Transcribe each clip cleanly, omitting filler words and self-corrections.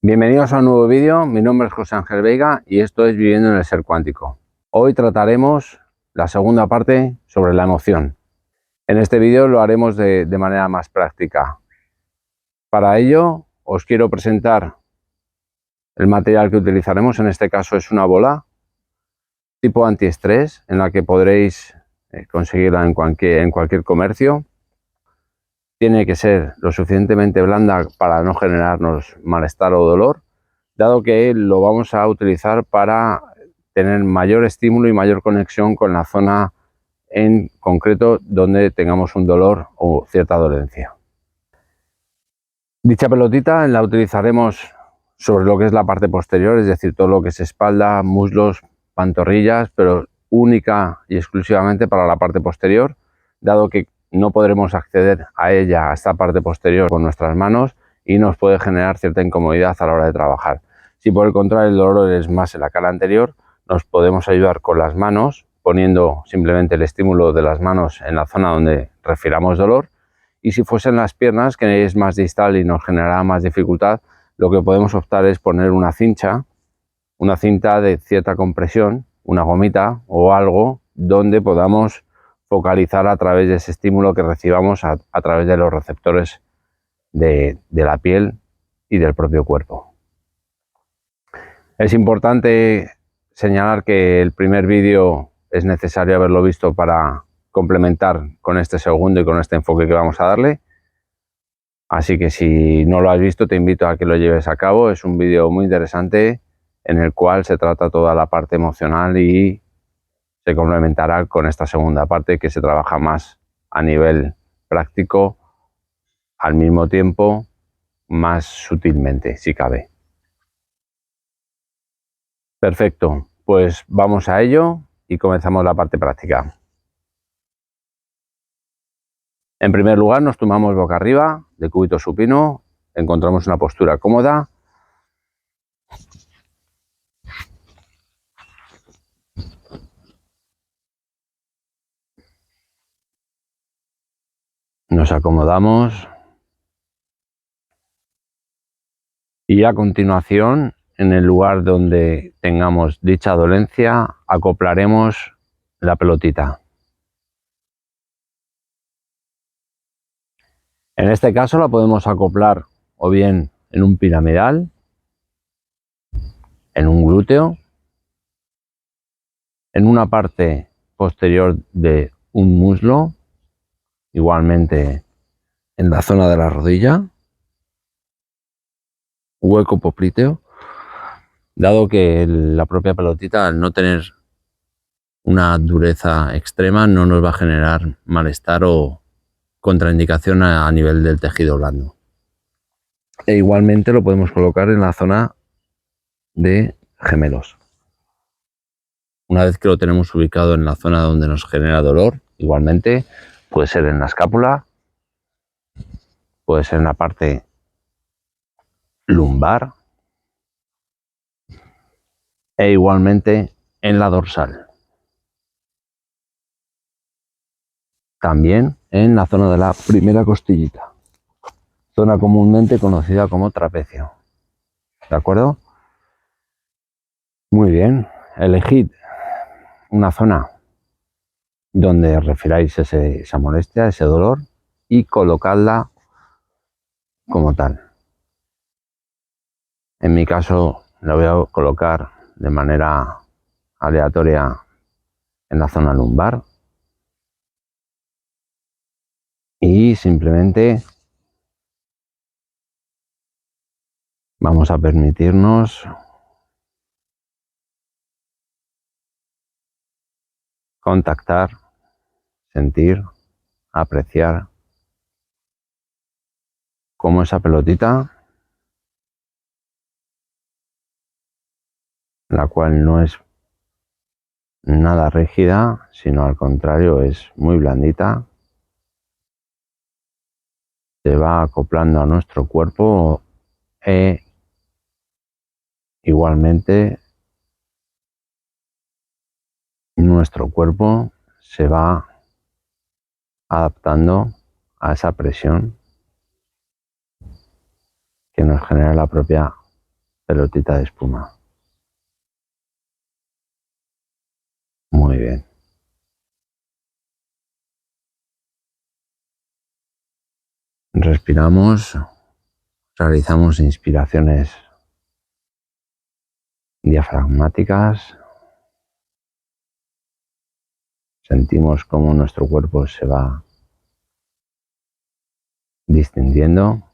Bienvenidos a un nuevo vídeo. Mi nombre es José Ángel Veiga y esto es Viviendo en el Ser Cuántico. Hoy trataremos la segunda parte sobre la emoción. En este vídeo lo haremos de manera más práctica. Para ello os quiero presentar el material que utilizaremos. En este caso es una bola tipo antiestrés en la que podréis conseguirla en cualquier comercio. Tiene que ser lo suficientemente blanda para no generarnos malestar o dolor, dado que lo vamos a utilizar para tener mayor estímulo y mayor conexión con la zona en concreto donde tengamos un dolor o cierta dolencia. Dicha pelotita la utilizaremos sobre lo que es la parte posterior, es decir, todo lo que es espalda, muslos, pantorrillas, pero única y exclusivamente para la parte posterior, dado que no podremos acceder a ella, a esta parte posterior, con nuestras manos y nos puede generar cierta incomodidad a la hora de trabajar. Si por el contrario el dolor es más en la cara anterior, nos podemos ayudar con las manos, poniendo simplemente el estímulo de las manos en la zona donde refiramos dolor. Y si fuesen las piernas, que es más distal y nos generará más dificultad, lo que podemos optar es poner una cincha, una cinta de cierta compresión, una gomita o algo donde podamos focalizar a través de ese estímulo que recibamos a través de los receptores de la piel y del propio cuerpo. Es importante señalar que el primer vídeo es necesario haberlo visto para complementar con este segundo y con este enfoque que vamos a darle. Así que si no lo has visto, te invito a que lo lleves a cabo. Es un vídeo muy interesante en el cual se trata toda la parte emocional y se complementará con esta segunda parte que se trabaja más a nivel práctico, al mismo tiempo más sutilmente, si cabe. Perfecto, pues vamos a ello y comenzamos la parte práctica. En primer lugar, nos tumbamos boca arriba, de cúbito supino, encontramos una postura cómoda. Nos acomodamos y a continuación, en el lugar donde tengamos dicha dolencia, acoplaremos la pelotita. En este caso la podemos acoplar o bien en un piramidal, en un glúteo, en una parte posterior de un muslo, igualmente en la zona de la rodilla, hueco popliteo, dado que la propia pelotita, al no tener una dureza extrema, no nos va a generar malestar o contraindicación a nivel del tejido blando. E igualmente lo podemos colocar en la zona de gemelos. Una vez que lo tenemos ubicado en la zona donde nos genera dolor, igualmente puede ser en la escápula, puede ser en la parte lumbar e igualmente en la dorsal. También en la zona de la primera costillita, zona comúnmente conocida como trapecio. ¿De acuerdo? Muy bien, elegid una zona donde refiráis esa molestia, ese dolor, y colocadla como tal. En mi caso la voy a colocar de manera aleatoria en la zona lumbar y simplemente vamos a permitirnos contactar, sentir, apreciar cómo esa pelotita, la cual no es nada rígida, sino al contrario es muy blandita, se va acoplando a nuestro cuerpo e igualmente nuestro cuerpo se va adaptando a esa presión que nos genera la propia pelotita de espuma. Muy bien. Respiramos, realizamos inspiraciones diafragmáticas. Sentimos cómo nuestro cuerpo se va distendiendo.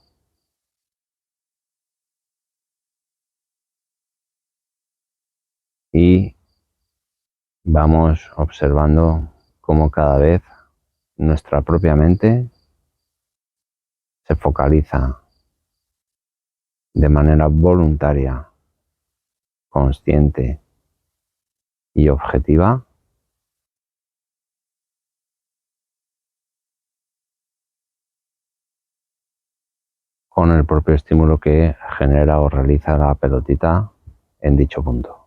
Y vamos observando cómo cada vez nuestra propia mente se focaliza de manera voluntaria, consciente y objetiva con el propio estímulo que genera o realiza la pelotita en dicho punto.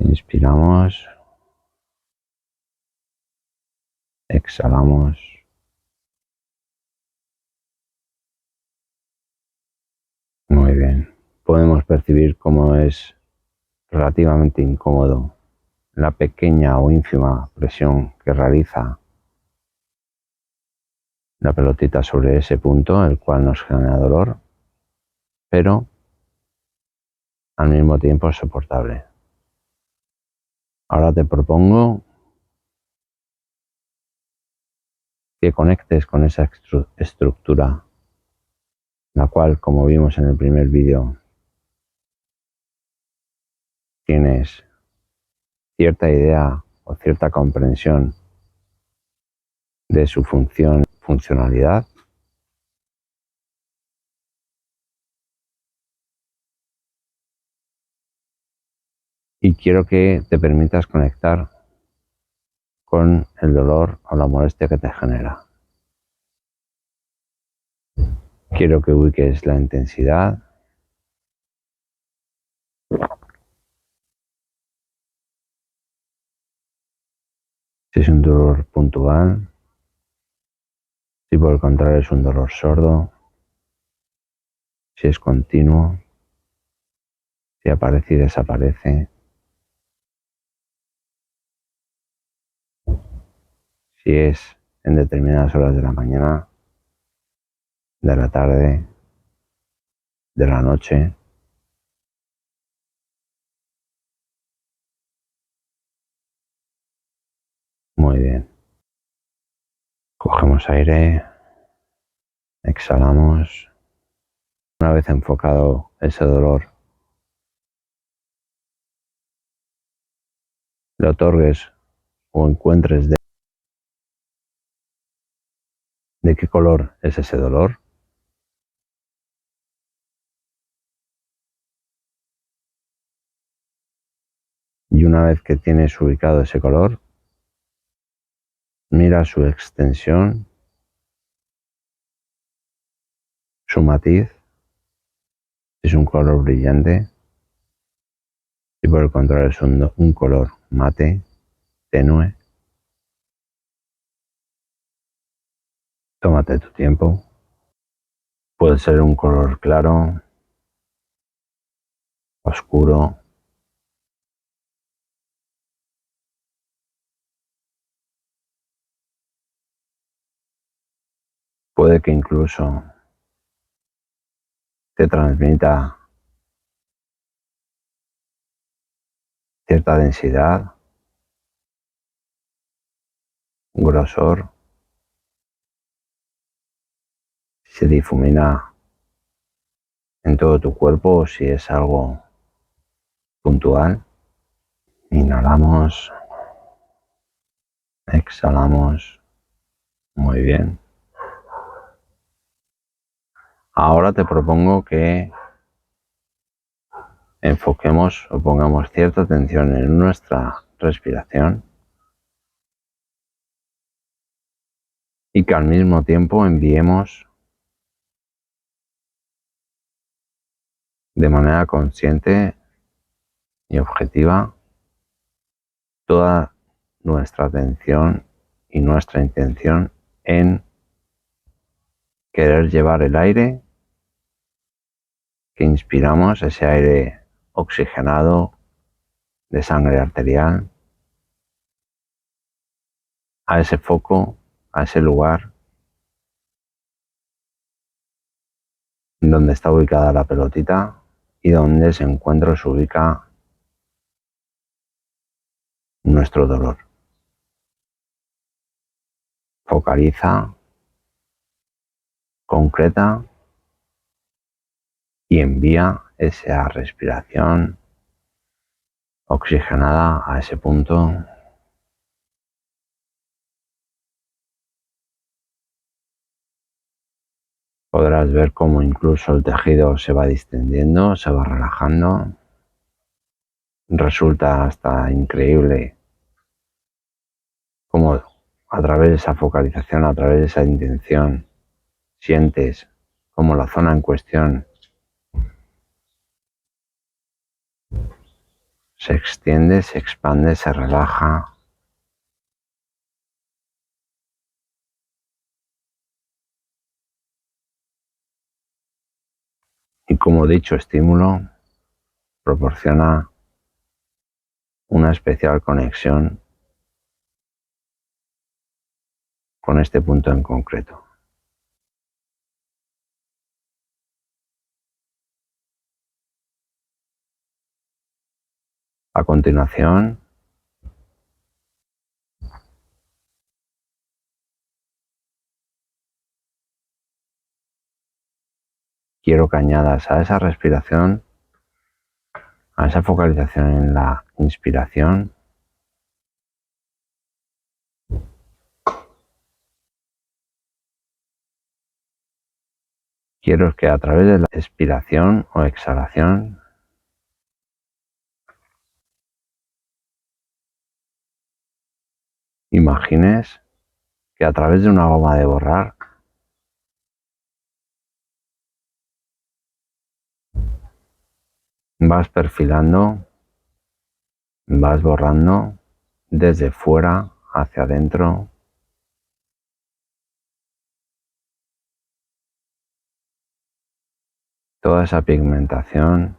Inspiramos, exhalamos. Muy bien. Podemos percibir cómo es relativamente incómodo la pequeña o ínfima presión que realiza la pelotita sobre ese punto, el cual nos genera dolor, pero al mismo tiempo es soportable. Ahora te propongo que conectes con esa estructura, la cual, como vimos en el primer vídeo, tienes cierta idea o cierta comprensión de su funcionalidad. Y quiero que te permitas conectar con el dolor o la molestia que te genera. Quiero que ubiques la intensidad, si es un dolor puntual, si por el contrario es un dolor sordo, si es continuo, si aparece y desaparece, si es en determinadas horas de la mañana, de la tarde, de la noche. Muy bien. Cogemos aire, exhalamos. Una vez enfocado ese dolor, le otorgues o encuentres de qué color es ese dolor. Y una vez que tienes ubicado ese color, mira su extensión, su matiz, si es un color brillante, si por el contrario es un color mate, tenue. Tómate tu tiempo. Puede ser un color claro, oscuro. Puede que incluso te transmita cierta densidad, grosor, si se difumina en todo tu cuerpo o si es algo puntual. Inhalamos, exhalamos. Muy bien. Ahora te propongo que enfoquemos o pongamos cierta atención en nuestra respiración y que al mismo tiempo enviemos de manera consciente y objetiva toda nuestra atención y nuestra intención en querer llevar el aire que inspiramos, ese aire oxigenado de sangre arterial, a ese foco, a ese lugar donde está ubicada la pelotita y donde se encuentra o se ubica nuestro dolor. Focaliza, concreta y envía esa respiración oxigenada a ese punto. Podrás ver cómo incluso el tejido se va distendiendo, se va relajando. Resulta hasta increíble cómo a través de esa focalización, a través de esa intención, sientes cómo la zona en cuestión se extiende, se expande, se relaja. Y como dicho estímulo proporciona una especial conexión con este punto en concreto. A continuación, quiero que añadas a esa respiración, a esa focalización en la inspiración, quiero que a través de la expiración o exhalación imagines que a través de una goma de borrar vas perfilando, vas borrando desde fuera hacia adentro toda esa pigmentación,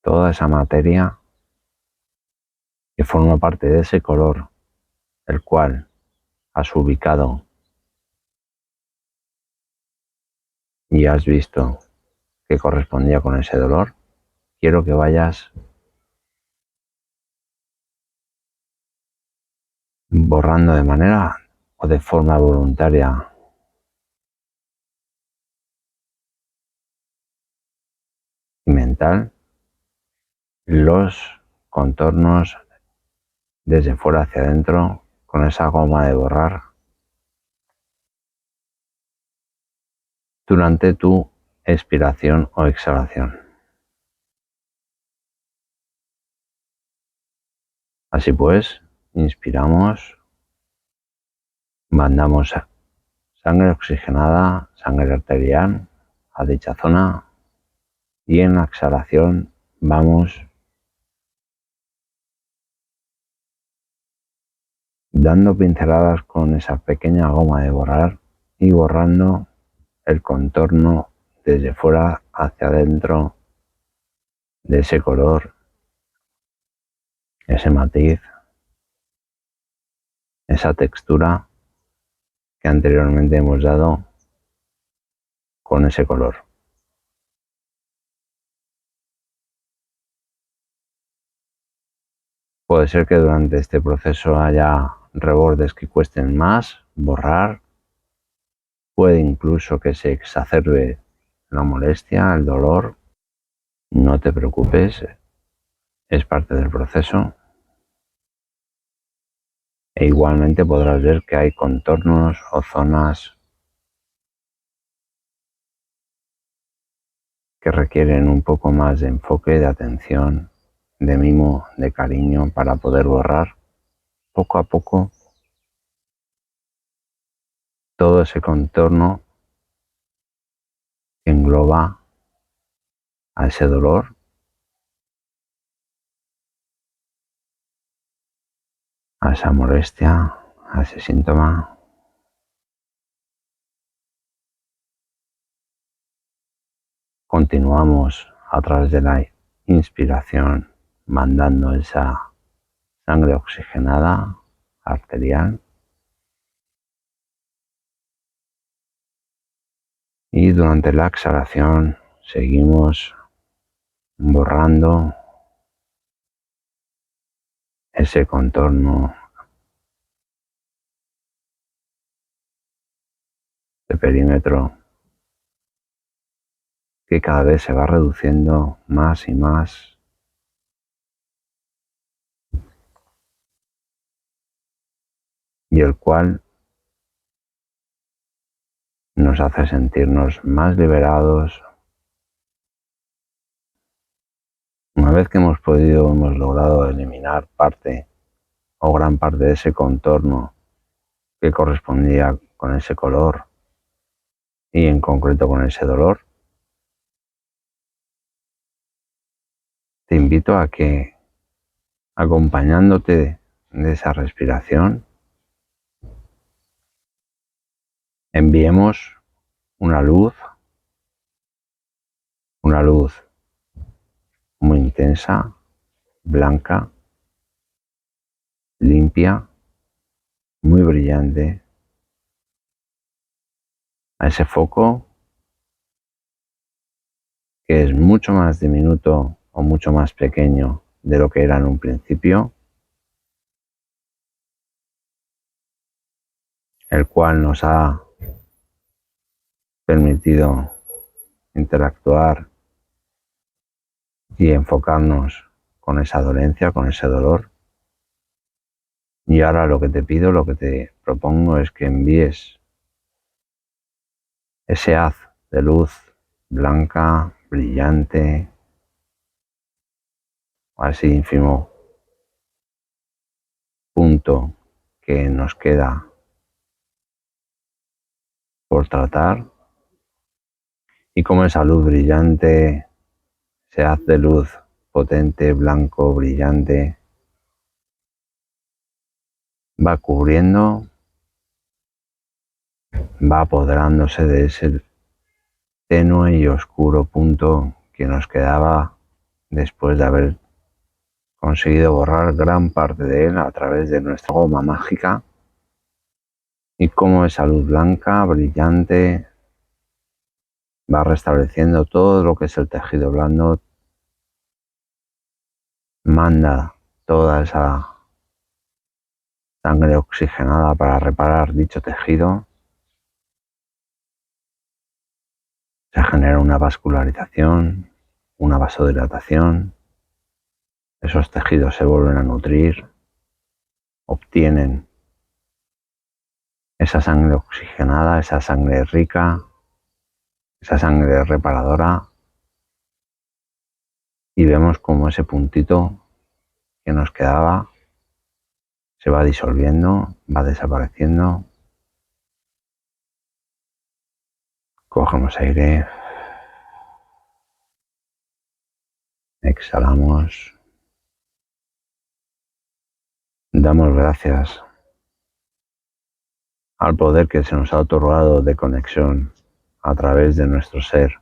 toda esa materia que forma parte de ese color, el cual has ubicado y has visto que correspondía con ese dolor. Quiero que vayas borrando de manera o de forma voluntaria y mental los contornos desde fuera hacia adentro con esa goma de borrar durante tu expiración o exhalación. Así pues, inspiramos, mandamos sangre oxigenada, sangre arterial a dicha zona y en la exhalación vamos dando pinceladas con esa pequeña goma de borrar y borrando el contorno desde fuera hacia adentro de ese color, ese matiz, esa textura que anteriormente hemos dado con ese color. Puede ser que durante este proceso haya rebordes que cuesten más borrar, puede incluso que se exacerbe la molestia, el dolor. No te preocupes, es parte del proceso. E igualmente podrás ver que hay contornos o zonas que requieren un poco más de enfoque, de atención, de mimo, de cariño para poder borrar poco a poco todo ese contorno que engloba a ese dolor, a esa molestia, a ese síntoma. Continuamos a través de la inspiración mandando esa sangre oxigenada arterial y durante la exhalación seguimos borrando ese contorno de perímetro que cada vez se va reduciendo más y más y el cual nos hace sentirnos más liberados. Una vez que hemos logrado eliminar parte o gran parte de ese contorno que correspondía con ese color y en concreto con ese dolor, te invito a que, acompañándote de esa respiración, enviemos una luz muy intensa, blanca, limpia, muy brillante, a ese foco que es mucho más diminuto o mucho más pequeño de lo que era en un principio, el cual nos ha permitido interactuar y enfocarnos con esa dolencia, con ese dolor. Y ahora lo que te pido, lo que te propongo es que envíes ese haz de luz blanca, brillante, a ese ínfimo punto que nos queda por tratar, y como esa luz brillante, ese haz de luz potente, blanco, brillante, va cubriendo, va apoderándose de ese tenue y oscuro punto que nos quedaba después de haber conseguido borrar gran parte de él a través de nuestra goma mágica, y como esa luz blanca, brillante, va restableciendo todo lo que es el tejido blando, manda toda esa sangre oxigenada para reparar dicho tejido, se genera una vascularización, una vasodilatación, esos tejidos se vuelven a nutrir, obtienen esa sangre oxigenada, esa sangre rica, esa sangre reparadora, y vemos como ese puntito que nos quedaba se va disolviendo, va desapareciendo. Cogemos aire, exhalamos, damos gracias al poder que se nos ha otorgado de conexión a través de nuestro ser,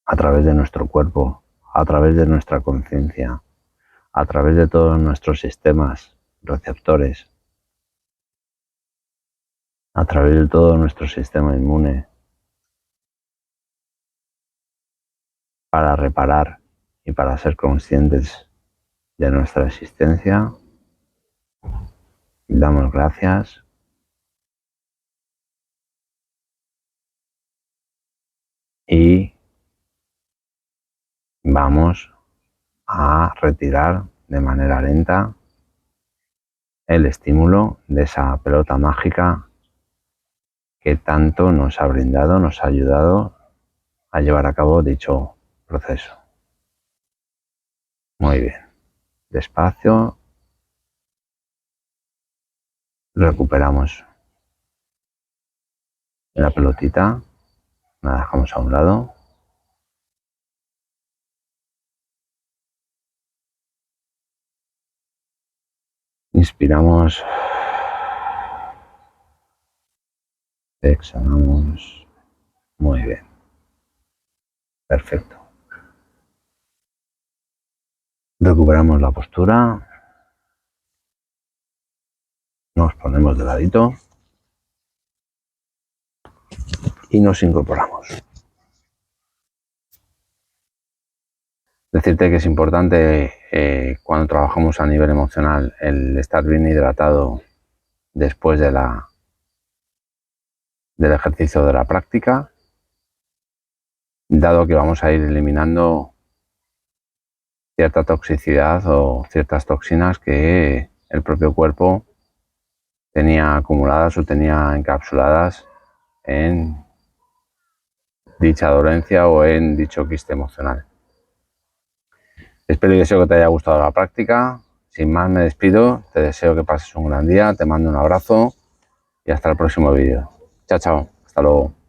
a través de nuestro cuerpo, a través de nuestra conciencia, a través de todos nuestros sistemas receptores, a través de todo nuestro sistema inmune, para reparar y para ser conscientes de nuestra existencia. Damos gracias y vamos a retirar de manera lenta el estímulo de esa pelota mágica que tanto nos ha brindado, nos ha ayudado a llevar a cabo dicho proceso. Muy bien, despacio, recuperamos en la pelotita. La dejamos a un lado. Inspiramos. Exhalamos. Muy bien. Perfecto. Recuperamos la postura. Nos ponemos de ladito. Y nos incorporamos. Decirte que es importante cuando trabajamos a nivel emocional el estar bien hidratado después del ejercicio de la práctica, dado que vamos a ir eliminando cierta toxicidad o ciertas toxinas que el propio cuerpo tenía acumuladas o tenía encapsuladas en dicha dolencia o en dicho quiste emocional. Espero y deseo que te haya gustado la práctica. Sin más me despido, te deseo que pases un gran día, te mando un abrazo y hasta el próximo vídeo. Chao, chao, hasta luego.